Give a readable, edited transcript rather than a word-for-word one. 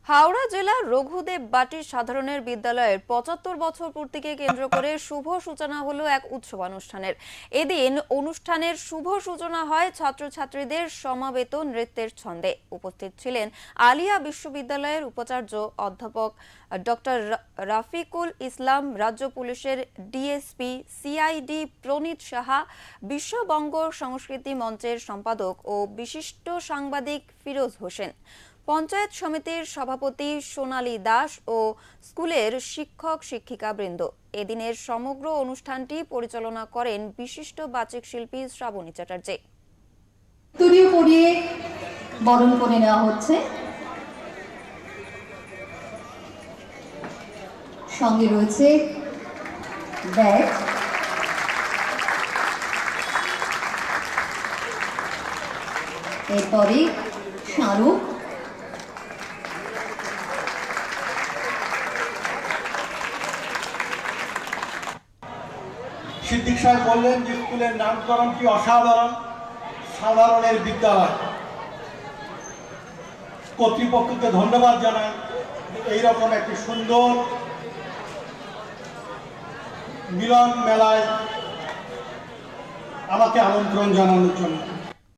হাওড়া জেলার রঘুদেব বাটি সাধারণের বিদ্যালয়ের ৭৫ বছর পূর্তিকে কেন্দ্র করে শুভ সূচনা হলো এক উৎসবানুষ্ঠানের। এদিন অনুষ্ঠানের শুভ সূচনা হয় ছাত্রছাত্রীদের সমাবেত নৃত্যের ছন্দে। উপস্থিত ছিলেন আলিয়া বিশ্ববিদ্যালয়ের উপাচার্য অধ্যাপক ডক্টর রাফিকুল ইসলাম, রাজ্য পুলিশের ডিএসপি সিআইডি প্রনীত সাহা, বিশ্ববঙ্গ সংস্কৃতি মঞ্চের সম্পাদক ও বিশিষ্ট সাংবাদিক ফিরোজ হোসেন, পঞ্চায়েত সমিতির সভাপতি সোনালী দাস ও স্কুলের শিক্ষক শিক্ষিকা বৃন্দ। এদিনের সমগ্র অনুষ্ঠানটি পরিচালনা করেন বিশিষ্ট বাচিক শিল্পী শ্রাবণী চ্যাটার্জি। তুড়িও পরিয়ে বরণ করে নেওয়া হচ্ছে। সঙ্গে রয়েছে ব্যাগ, এরপরে শাহরুখ, সিদ্দিক সাহেব বললেন যে স্কুলের নামকরণটি অসাধারণ, সাধারণের বিদ্যালয়। কর্তৃপক্ষকে ধন্যবাদ জানাই এইরকম একটি সুন্দর মিলন মেলায় আমাকে আমন্ত্রণ জানানোর জন্য।